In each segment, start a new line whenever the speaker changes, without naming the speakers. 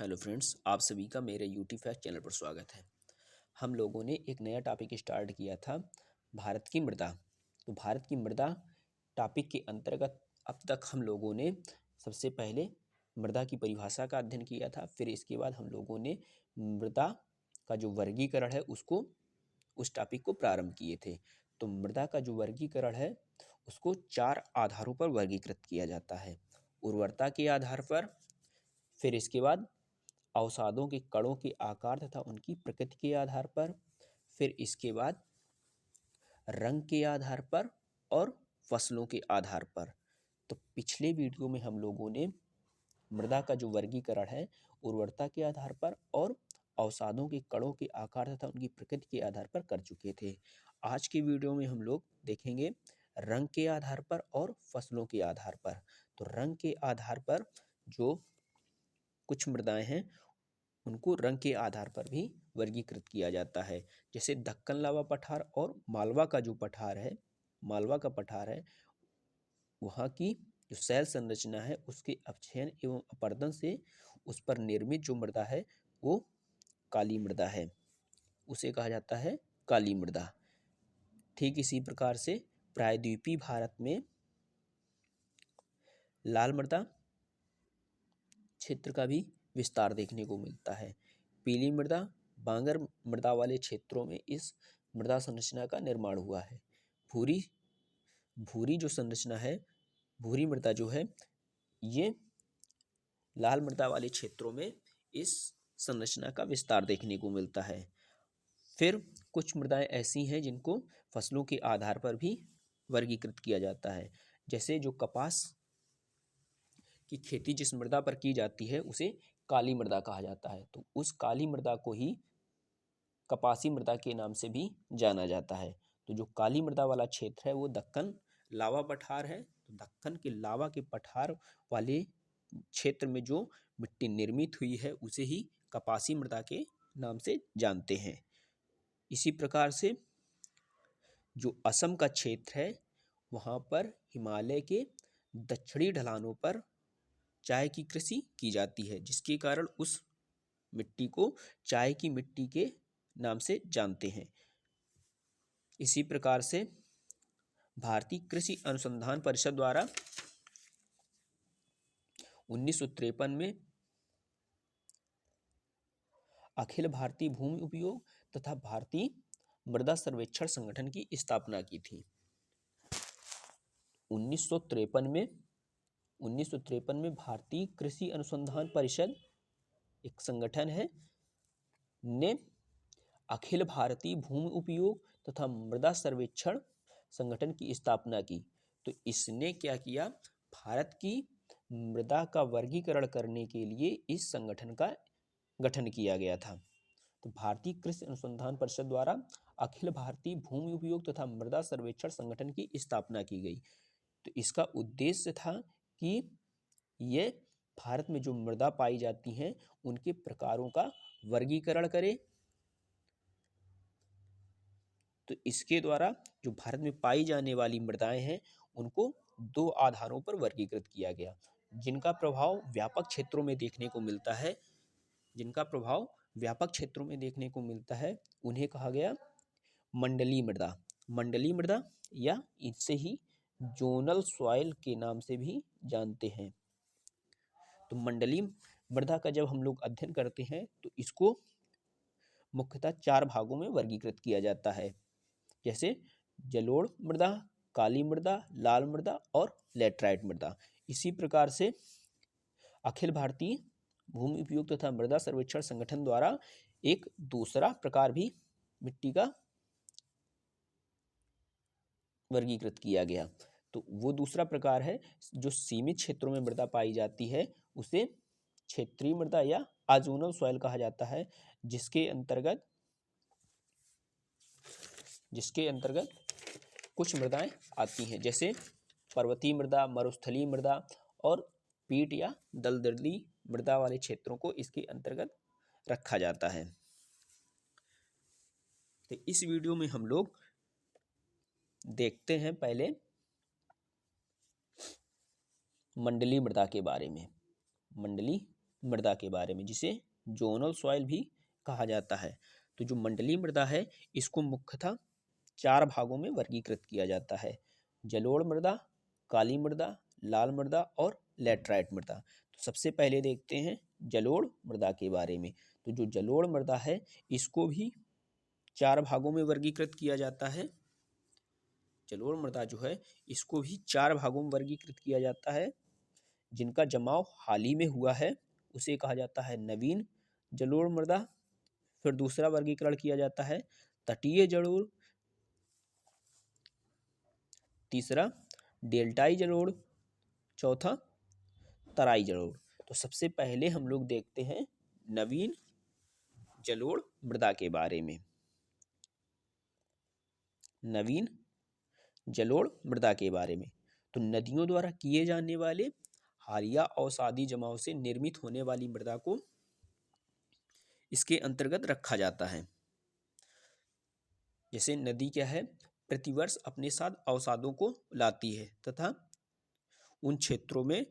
Hello friends, आप सभी का मेरे यूट्यूब फैक्ट चैनल पर स्वागत है। हम लोगों ने एक नया टॉपिक स्टार्ट किया था, भारत की मृदा। तो भारत की मृदा टॉपिक के अंतर्गत अब तक हम लोगों ने सबसे पहले मृदा की परिभाषा का अध्ययन किया था। फिर इसके बाद हम लोगों ने मृदा का जो वर्गीकरण है उस टॉपिक को प्रारंभ किए थे। तो मृदा का जो वर्गीकरण है उसको 4 आधारों पर वर्गीकृत किया जाता है। उर्वरता के आधार पर, फिर इसके बाद अवसादों के कणों के आकार तथा उनकी प्रकृति के आधार पर, फिर इसके बाद रंग के आधार पर और फसलों के आधार पर। तो पिछले वीडियो में हम लोगों ने मृदा का जो वर्गीकरण है उर्वरता के आधार पर और अवसादों के कणों के आकार तथा उनकी प्रकृति के आधार पर कर चुके थे। आज के वीडियो में हम लोग देखेंगे रंग के आधार पर और फसलों के आधार पर। तो रंग के आधार पर जो कुछ मृदाएं हैं उनको रंग के आधार पर भी वर्गीकृत किया जाता है। जैसे दक्कन लावा पठार और मालवा का जो पठार है, मालवा का पठार है, वहाँ की जो शैल संरचना है उसके अपक्षयन एवं अपरदन से उस पर निर्मित जो मृदा है वो काली मृदा है, उसे कहा जाता है काली मृदा। ठीक इसी प्रकार से प्रायद्वीपीय भारत में लाल मृदा क्षेत्र का भी विस्तार देखने को मिलता है। पीली मृदा, बांगर मृदा वाले क्षेत्रों में इस मृदा संरचना का निर्माण हुआ है। भूरी भूरी जो संरचना है, भूरी मृदा जो है, ये लाल मृदा वाले क्षेत्रों में इस संरचना का विस्तार देखने को मिलता है। फिर कुछ मृदाएं ऐसी हैं जिनको फसलों के आधार पर भी वर्गीकृत किया जाता है। जैसे जो कपास की खेती जिस मृदा पर की जाती है उसे काली मृदा कहा जाता है। तो उस काली मृदा को ही कपासी मृदा के नाम से भी जाना जाता है। तो जो काली मृदा वाला क्षेत्र है वो दक्कन लावा पठार है। तो दक्कन के लावा के पठार वाले क्षेत्र में जो मिट्टी निर्मित हुई है उसे ही कपासी मृदा के नाम से जानते हैं। इसी प्रकार से जो असम का क्षेत्र है वहाँ पर हिमालय के दक्षिणी ढलानों पर चाय की कृषि की जाती है, जिसके कारण उस मिट्टी को चाय की मिट्टी के नाम से जानते हैं। इसी प्रकार से भारतीय कृषि अनुसंधान परिषद द्वारा 1953 में अखिल भारतीय भूमि उपयोग तथा भारतीय मृदा सर्वेक्षण संगठन की स्थापना की थी। 1953 में भारतीय कृषि अनुसंधान परिषद एक संगठन है ने अखिल भारतीय भूमि उपयोग तथा मृदा सर्वेक्षण संगठन की स्थापना की। तो इसने क्या किया, भारत की मृदा का वर्गीकरण करने के लिए इस संगठन का गठन किया गया था। तो भारतीय कृषि अनुसंधान परिषद द्वारा अखिल भारतीय भूमि उपयोग तथा मृदा सर्वेक्षण संगठन की स्थापना की गई। तो इसका उद्देश्य था कि ये भारत में जो मृदा पाई जाती हैं उनके प्रकारों का वर्गीकरण करे। तो इसके द्वारा जो भारत में पाई जाने वाली मृदाएं हैं उनको 2 आधारों पर वर्गीकृत किया गया, जिनका प्रभाव व्यापक क्षेत्रों में देखने को मिलता है। उन्हें कहा गया मंडलीय मृदा। मंडलीय मृदा या इससे ही जोनल सॉइल के नाम से भी जानते हैं। तो मंडलीय मृदा का जब हम लोग अध्ययन करते हैं तो इसको मुख्यतः 4 भागों में वर्गीकृत किया जाता है, जैसे जलोढ़ मृदा, काली मृदा, लाल मृदा और लैटराइट मृदा। इसी प्रकार से अखिल भारतीय भूमि उपयोग तथा मृदा सर्वेक्षण संगठन द्वारा एक दूसरा प्रकार भी मिट्टी का वर्गीकृत किया गया। तो वो दूसरा प्रकार है जो सीमित क्षेत्रों में मृदा पाई जाती है उसे क्षेत्रीय मृदा या अजोनल सॉइल कहा जाता है, जिसके अंतर्गत कुछ मृदाएं आती हैं, जैसे पर्वतीय मृदा, मरुस्थलीय मृदा और पीट या दलदली मृदा वाले क्षेत्रों को इसके अंतर्गत रखा जाता है। तो इस वीडियो में हम लोग देखते हैं पहले मंडलीय मृदा के बारे में। मंडलीय मृदा के बारे में, जिसे जोनल सॉइल भी कहा जाता है। तो जो मंडलीय मृदा है इसको मुख्यतः 4 भागों में वर्गीकृत किया जाता है: जलोढ़ मृदा, काली मृदा, लाल मृदा और लैटराइट मृदा। तो सबसे पहले देखते हैं जलोढ़ मृदा के बारे में। तो जो जलोढ़ मृदा है इसको भी 4 भागों में वर्गीकृत किया जाता है। जलोढ़ मृदा जो है इसको भी 4 भागों में वर्गीकृत किया जाता है। जिनका जमाव हाल ही में हुआ है उसे कहा जाता है नवीन जलोढ़ मृदा। फिर दूसरा वर्गीकरण किया जाता है तटीय जलोढ़, तीसरा डेल्टाई जलोढ़, चौथा तराई जलोढ़। तो सबसे पहले हम लोग देखते हैं नवीन जलोढ़ मृदा के बारे में। नवीन जलोढ़ मृदा के बारे में तो नदियों द्वारा किए जाने वाले हालिया अवसादी जमाव से निर्मित होने वाली मृदा को इसके अंतर्गत रखा जाता है। जैसे नदी क्या है, प्रतिवर्ष अपने साथ अवसादों को लाती है तथा उन क्षेत्रों में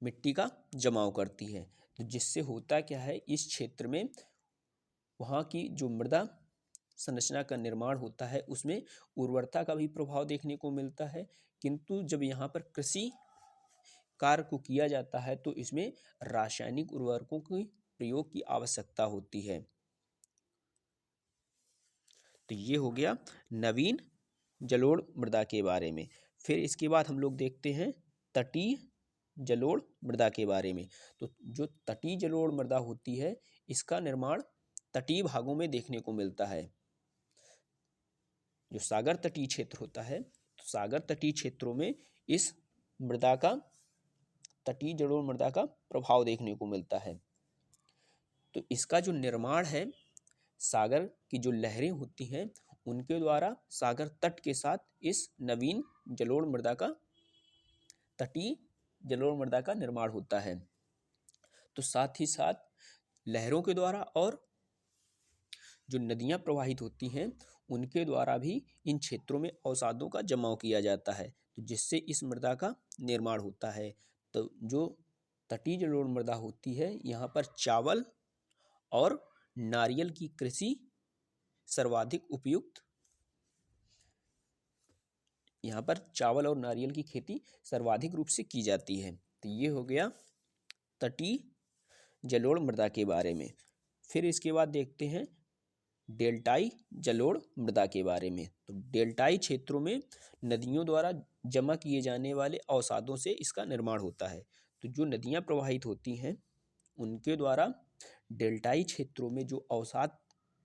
मिट्टी का जमाव करती है। तो जिससे होता क्या है, इस क्षेत्र में वहाँ की जो मृदा संरचना का निर्माण होता है उसमें उर्वरता का भी प्रभाव देखने को मिलता है। किंतु जब यहाँ पर कृषि कार्य को किया जाता है तो इसमें रासायनिक उर्वरकों के प्रयोग की आवश्यकता होती है। तो ये हो गया नवीन जलोढ़ मृदा के बारे में। फिर इसके बाद हम लोग देखते हैं तटीय जलोढ़ मृदा के बारे में। तो जो तटीय जलोढ़ मृदा होती है इसका निर्माण तटीय भागों में देखने को मिलता है। जो सागर तटीय क्षेत्र होता है तो सागर तटीय क्षेत्रों में इस मृदा का, तटीय जलोढ़ मृदा का प्रभाव देखने को मिलता है। तो इसका जो निर्माण है, सागर की जो लहरें होती हैं उनके द्वारा सागर तट के साथ इस नवीन जलोढ़ मृदा का, तटीय जलोढ़ मृदा का निर्माण होता है। तो साथ ही साथ लहरों के द्वारा और जो नदियां प्रवाहित होती हैं उनके द्वारा भी इन क्षेत्रों में अवसादों का जमाव किया जाता है, तो जिससे इस मृदा का निर्माण होता है। तो जो तटीय जलोढ़ मृदा होती है यहाँ पर चावल और नारियल की कृषि सर्वाधिक उपयुक्त, यहाँ पर चावल और नारियल की खेती सर्वाधिक रूप से की जाती है। तो ये हो गया तटीय जलोढ़ मृदा के बारे में। फिर इसके बाद देखते हैं डेल्टाई जलोढ़ मृदा के बारे में। तो डेल्टाई क्षेत्रों में नदियों द्वारा जमा किए जाने वाले अवसादों से इसका निर्माण होता है। तो जो नदियाँ प्रवाहित होती हैं उनके द्वारा डेल्टाई क्षेत्रों में जो अवसाद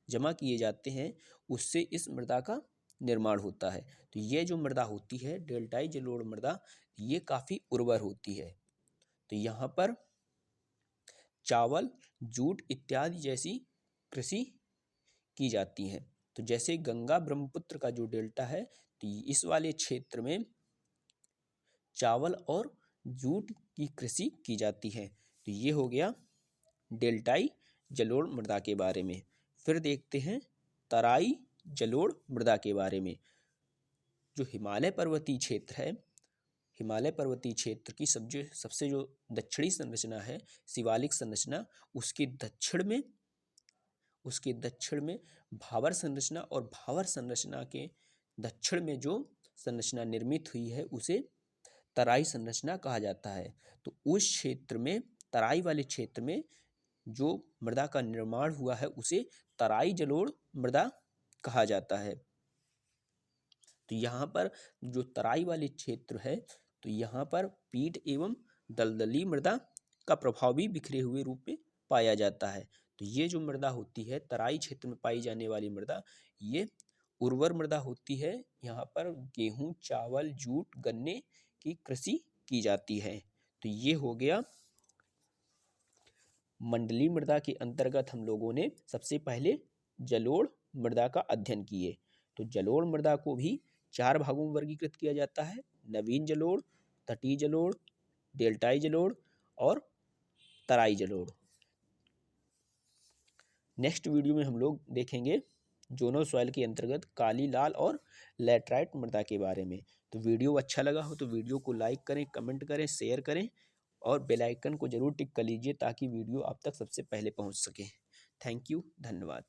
जमा किए जाते हैं उससे इस मृदा का निर्माण होता है। तो ये जो मृदा होती है डेल्टाई जलोढ़ मृदा, ये काफ़ी उर्वर होती है। तो यहाँ पर चावल, जूट इत्यादि जैसी कृषि की जाती है। तो जैसे गंगा ब्रह्मपुत्र का जो डेल्टा है तो इस वाले क्षेत्र में चावल और जूट की कृषि की जाती है। तो ये हो गया डेल्टाई जलोढ़ मृदा के बारे में। फिर देखते हैं तराई जलोढ़ मृदा के बारे में। जो हिमालय पर्वतीय क्षेत्र है, हिमालय पर्वतीय क्षेत्र की सबसे जो दक्षिणी संरचना है, शिवालिक संरचना, उसके दक्षिण में भावर संरचना, और भावर संरचना के दक्षिण में जो संरचना निर्मित हुई है उसे तराई संरचना कहा जाता है। तो उस क्षेत्र में, तराई वाले क्षेत्र में जो मृदा का निर्माण हुआ है उसे तराई जलोढ़ मृदा कहा जाता है। तो यहाँ पर जो तराई वाले क्षेत्र है तो यहाँ पर पीट एवं दलदली मृदा का प्रभाव भी बिखरे हुए रूप में पाया जाता है। तो ये जो मृदा होती है तराई क्षेत्र में पाई जाने वाली मृदा, ये उर्वर मृदा होती है। यहाँ पर गेहूं, चावल, जूट, गन्ने की कृषि की जाती है। तो ये हो गया मंडलीय मृदा के अंतर्गत हम लोगों ने सबसे पहले जलोढ़ मृदा का अध्ययन किए। तो जलोढ़ मृदा को भी 4 भागों में वर्गीकृत किया जाता है: नवीन जलोढ़, तटीय जलोढ़, डेल्टाई जलोढ़ और तराई जलोढ़। नेक्स्ट वीडियो में हम लोग देखेंगे जोनो सॉइल के अंतर्गत काली, लाल और लैटराइट मृदा के बारे में। तो वीडियो अच्छा लगा हो तो वीडियो को लाइक करें, कमेंट करें, शेयर करें और बेल आइकन को जरूर टिक कर लीजिए ताकि वीडियो आप तक सबसे पहले पहुंच सके। थैंक यू, धन्यवाद।